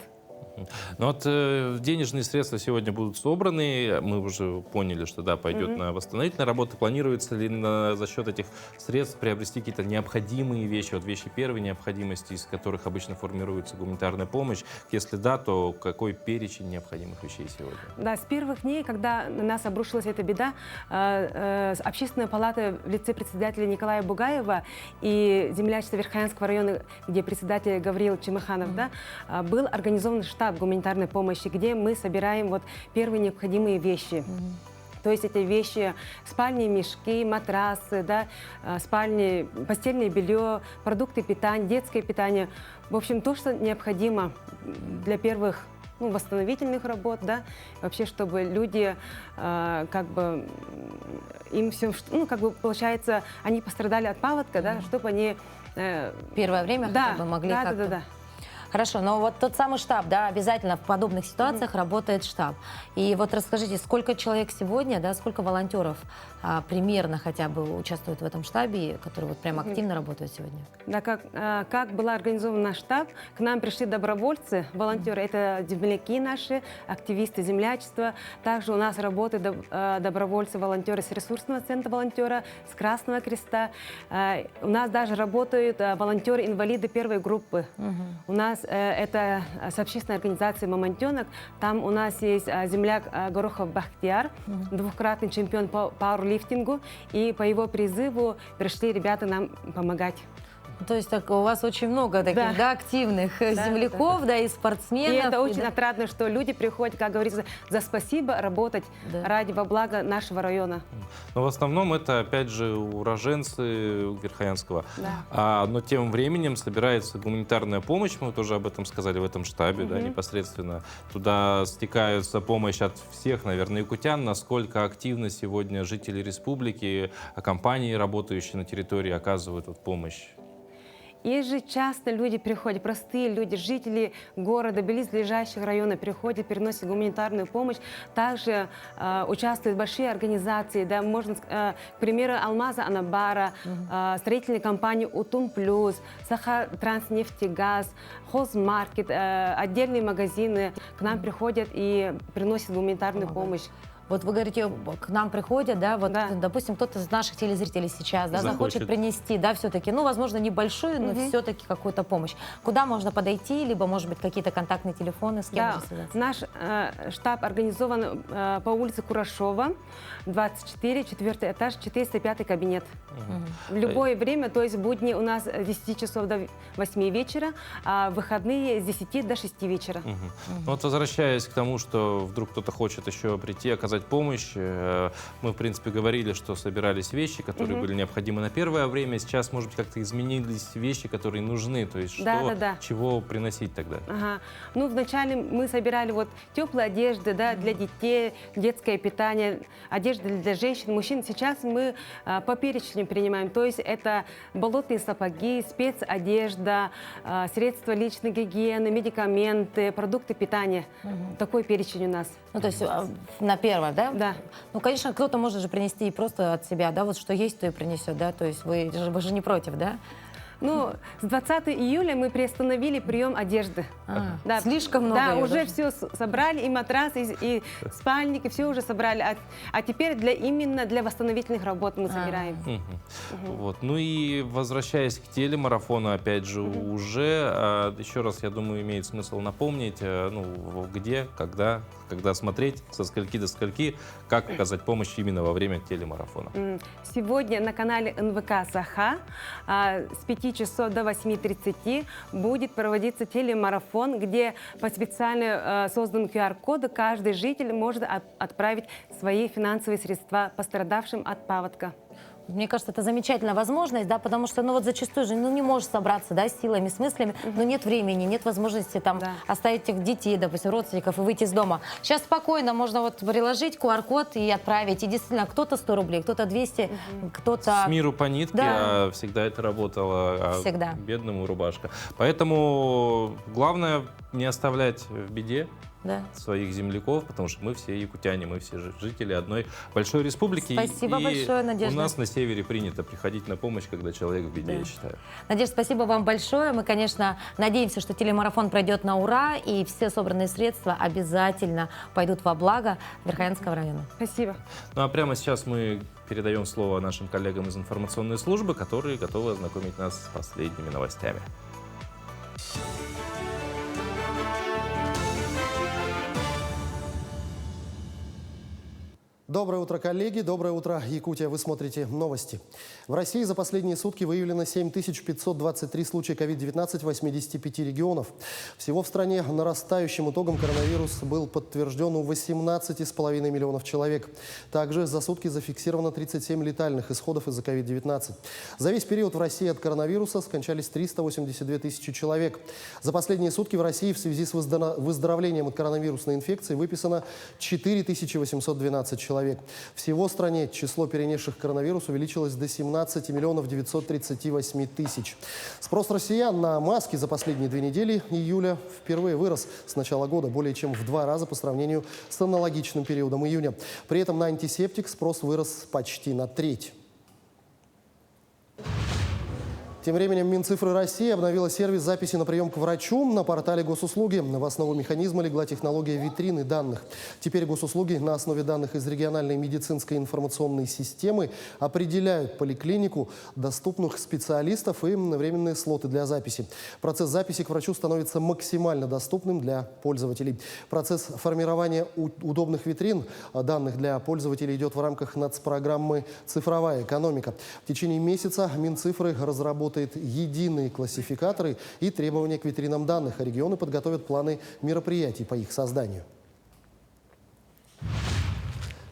Ну вот денежные средства сегодня будут собраны. Мы уже поняли, что да, пойдет на восстановительные работы. Планируется ли за счет этих средств приобрести какие-то необходимые вещи, вот вещи первой необходимости, из которых обычно формируется гуманитарная помощь? Если да, то какой перечень необходимых вещей сегодня? Да, с первых дней, когда на нас обрушилась эта беда, Общественная палата в лице председателя Николая Бугаева и землячества Верхоянского района, где председатель Гавриил Чемыханов, да, был организован штаб гуманитарной помощи, где мы собираем вот первые необходимые вещи. То есть это вещи, спальные мешки, матрасы, да, спальни, постельное белье, продукты питания, детское питание. В общем, то, что необходимо для первых восстановительных работ, да, вообще, чтобы люди, как бы, им все, как бы, получается, они пострадали от паводка, да, чтобы они... Первое время хотя бы могли как-то... Да. Хорошо, но вот тот самый штаб, да, обязательно в подобных ситуациях работает штаб. И вот расскажите, сколько человек сегодня, да, сколько волонтеров примерно хотя бы участвуют в этом штабе, которые вот прям активно работают сегодня? Да, как был организован наш штаб, к нам пришли добровольцы, волонтеры, это земляки наши, активисты землячества. Также у нас работают добровольцы, волонтеры с ресурсного центра волонтера, с Красного Креста. У нас даже работают волонтеры-инвалиды первой группы. У нас это с общественной организацией «Мамонтенок». Там у нас есть земляк Горохов Бахтияр, двукратный чемпион по пауэрлифтингу. И по его призыву пришли ребята нам помогать. То есть так, у вас очень много таких, да, активных земляков, да, и спортсменов. И это очень отрадно, что люди приходят, как говорится, за спасибо работать ради во благо нашего района. Но в основном это, опять же, уроженцы Верхоянского. Но тем временем собирается гуманитарная помощь, мы тоже об этом сказали в этом штабе, да, непосредственно. Туда стекается помощь от всех, наверное, якутян. Насколько активно сегодня жители республики, компании, работающие на территории, оказывают помощь? Ежечасно люди приходят, простые люди, жители города, близлежащих районов приходят, переносят гуманитарную помощь. Также участвуют большие организации, да, можно, к примеру, Алмаза Анабара, строительные компании Утум Плюс, Саха Транснефтегаз, Хозмаркет, отдельные магазины к нам приходят и приносят гуманитарную помощь. Вот вы говорите, к нам приходят, да, вот, допустим, кто-то из наших телезрителей сейчас, да, захочет принести, да, все-таки, ну, возможно, небольшую, но все-таки какую-то помощь. Куда можно подойти, либо, может быть, какие-то контактные телефоны, с кем можно связаться? Наш штаб организован по улице Курашова, 24, 4 этаж, 405 кабинет. В любое время, то есть будни у нас с 10 часов до 8 вечера, а выходные с 10 до 6 вечера. Вот возвращаясь к тому, что вдруг кто-то хочет еще прийти, оказать помощь, мы, в принципе, говорили, что собирались вещи, которые были необходимы на первое время. Сейчас, может быть, как-то изменились вещи, которые нужны. То есть чего приносить тогда? Ну, вначале мы собирали вот теплые одежды, да, для детей, детское питание, одежда для женщин, мужчин. Сейчас мы по перечню принимаем. То есть это болотные сапоги, спецодежда, средства личной гигиены, медикаменты, продукты питания. Такой перечень у нас. Ну, то есть на первое, да? Да. Ну, конечно, кто-то может же принести и просто от себя, да, вот что есть, то и принесет, да, то есть вы же не против, да? Ну, с 20 июля мы приостановили прием одежды. Да, слишком много. Да, ее уже даже. все собрали, и матрас, и спальники, все уже собрали. А теперь именно для восстановительных работ мы собираем. Вот. Ну и возвращаясь к телемарафону, опять же, уже, еще раз, я думаю, имеет смысл напомнить, ну, где, когда смотреть, со скольки до скольки, как оказать помощь именно во время телемарафона. Сегодня на канале НВК «Саха» с 5 часов до 8:30 будет проводиться телемарафон, где по специально созданному QR-коду каждый житель может отправить свои финансовые средства пострадавшим от паводка. Мне кажется, это замечательная возможность, да, потому что, ну, вот зачастую же, ну, не можешь собраться, да, с силами, с мыслями, но нет времени, нет возможности там оставить их детей, допустим, родственников и выйти из дома. Сейчас спокойно можно вот приложить QR-код и отправить. И действительно, кто-то 100 рублей, кто-то 200, кто-то... С миру по нитке, всегда это работало, всегда. Бедному рубашка. Поэтому главное не оставлять в беде своих земляков, потому что мы все якутяне, мы все жители одной большой республики. Спасибо большое, Надежда. У нас на севере принято приходить на помощь, когда человек в беде, я считаю. Надежда, спасибо вам большое. Мы, конечно, надеемся, что телемарафон пройдет на ура, и все собранные средства обязательно пойдут во благо Верхоянского района. Спасибо. Ну а прямо сейчас мы передаем слово нашим коллегам из информационной службы, которые готовы ознакомить нас с последними новостями. Доброе утро, коллеги. Доброе утро, Якутия. Вы смотрите новости. В России за последние сутки выявлено 7523 случая COVID-19 в 85 регионов. Всего в стране нарастающим итогом коронавирус был подтвержден у 18,5 миллионов человек. Также за сутки зафиксировано 37 летальных исходов из-за COVID-19. За весь период в России от коронавируса скончались 382 тысячи человек. За последние сутки в России в связи с выздоровлением от коронавирусной инфекции выписано 4812 человек. Всего в стране число перенесших коронавирус увеличилось до 17 миллионов 938 тысяч. Спрос россиян на маски за последние 2 недели июля впервые вырос с начала года более чем в 2 раза по сравнению с аналогичным периодом июня. При этом на антисептик спрос вырос почти на треть. Тем временем Минцифры России обновила сервис записи на прием к врачу на портале госуслуги. В основу механизма легла технология витрины данных. Теперь госуслуги на основе данных из региональной медицинской информационной системы определяют поликлинику, доступных специалистов и временные слоты для записи. Процесс записи к врачу становится максимально доступным для пользователей. Процесс формирования удобных витрин данных для пользователей идет в рамках нацпрограммы «Цифровая экономика». В течение месяца Минцифры разработает единые классификаторы и требования к витринам данных, а регионы подготовят планы мероприятий по их созданию.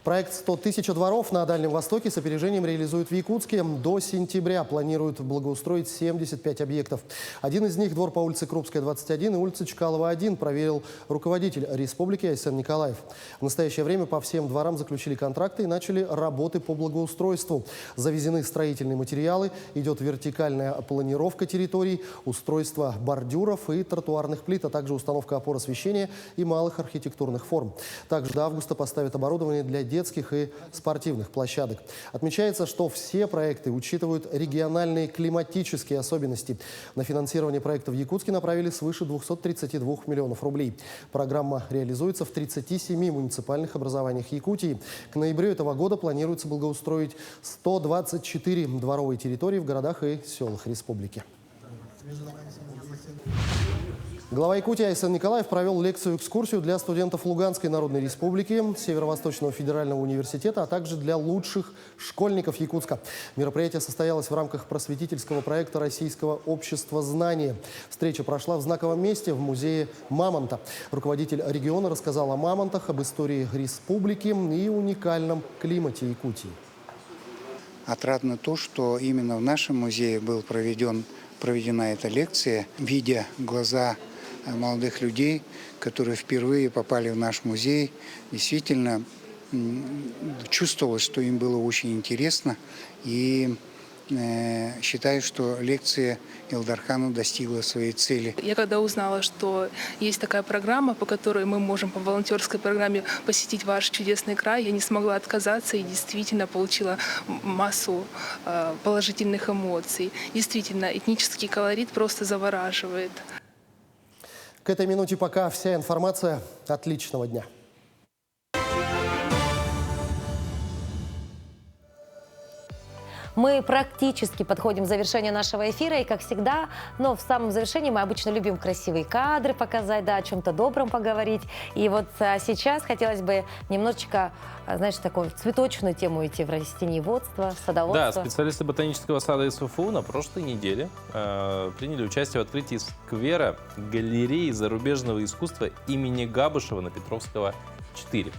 Проект «100 тысяч дворов» на Дальнем Востоке с опережением реализуют в Якутске. До сентября планируют благоустроить 75 объектов. Один из них – двор по улице Крупская, 21 и улице Чкалова, 1, проверил руководитель республики Айсен Николаев. В настоящее время по всем дворам заключили контракты и начали работы по благоустройству. Завезены строительные материалы, идет вертикальная планировка территорий, устройство бордюров и тротуарных плит, а также установка опор освещения и малых архитектурных форм. Также до августа поставят оборудование для детских и спортивных площадок. Отмечается, что все проекты учитывают региональные климатические особенности. На финансирование проекта в Якутске направили свыше 232 миллионов рублей. Программа реализуется в 37 муниципальных образованиях Якутии. К ноябрю этого года планируется благоустроить 124 дворовые территории в городах и селах республики. Глава Якутии Айсен Николаев провел лекцию-экскурсию для студентов Луганской Народной Республики, Северо-Восточного федерального университета, а также для лучших школьников Якутска. Мероприятие состоялось в рамках просветительского проекта Российского общества знания. Встреча прошла в знаковом месте в музее Мамонта. Руководитель региона рассказал о мамонтах, об истории республики и уникальном климате Якутии. Отрадно то, что именно в нашем музее была проведена эта лекция, видя глаза молодых людей, которые впервые попали в наш музей. Действительно, чувствовалось, что им было очень интересно. И считаю, что лекция Илдархану достигла своей цели. Я когда узнала, что есть такая программа, по которой мы можем по волонтерской программе посетить ваш чудесный край, я не смогла отказаться и действительно получила массу положительных эмоций. Действительно, этнический колорит просто завораживает. К этой минуте пока вся информация. Отличного дня. Мы практически подходим к завершению нашего эфира, и, как всегда, но в самом завершении мы обычно любим красивые кадры показать, да, о чем-то добром поговорить. И вот сейчас хотелось бы немножечко, знаешь, такую цветочную тему идти в растениеводство, садоводство. Да, специалисты ботанического сада СФУ на прошлой неделе приняли участие в открытии сквера галереи зарубежного искусства имени Габышева на Петровского 4.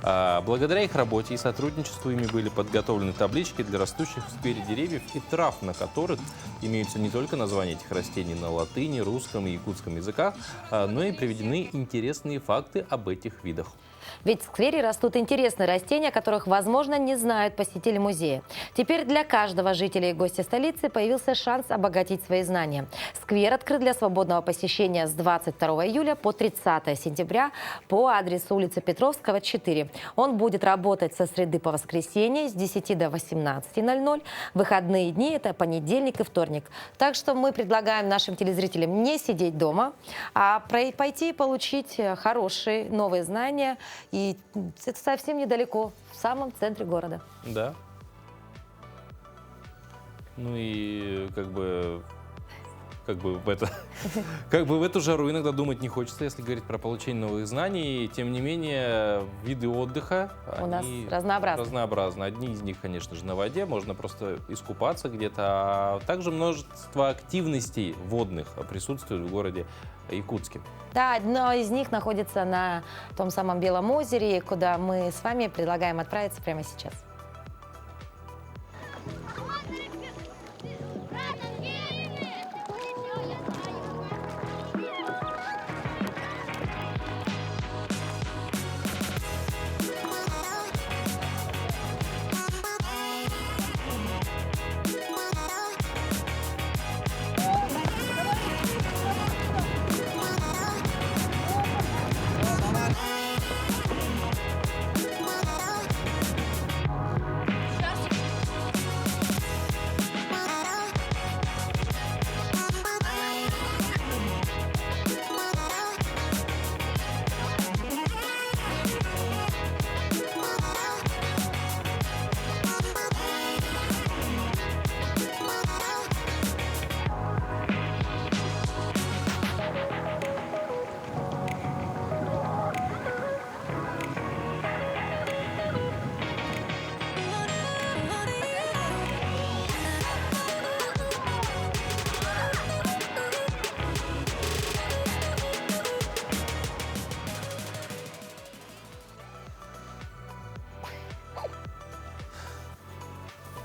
Благодаря их работе и сотрудничеству ими были подготовлены таблички для растущих в сквере деревьев и трав, на которых имеются не только названия этих растений на латыни, русском и якутском языках, но и приведены интересные факты об этих видах. Ведь в сквере растут интересные растения, о которых, возможно, не знают посетители музея. Теперь для каждого жителя и гостя столицы появился шанс обогатить свои знания. Сквер открыт для свободного посещения с 22 июля по 30 сентября по адресу улица Петровского, 4. Он будет работать со среды по воскресенье с 10 до 18:00. Выходные дни – это понедельник и вторник. Так что мы предлагаем нашим телезрителям не сидеть дома, а пойти получить хорошие новые знания. И это совсем недалеко, в самом центре города. Да. Ну и как бы в эту жару иногда думать не хочется, если говорить про получение новых знаний. Тем не менее, виды отдыха у нас разнообразны. Одни из них, конечно же, на воде, можно просто искупаться где-то, а также множество активностей водных присутствует в городе Якутске. Да, одно из них находится на том самом Белом озере, куда мы с вами предлагаем отправиться прямо сейчас.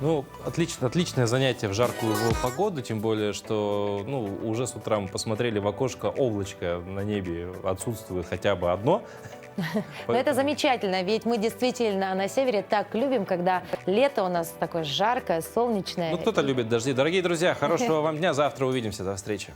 Ну, отличное занятие в жаркую погоду, тем более, что уже с утра мы посмотрели в окошко, облачко на небе отсутствует хотя бы одно. Но это замечательно, ведь мы действительно на севере так любим, когда лето у нас такое жаркое, солнечное. Ну, кто-то любит дожди. Дорогие друзья, хорошего вам дня, завтра увидимся, до встречи.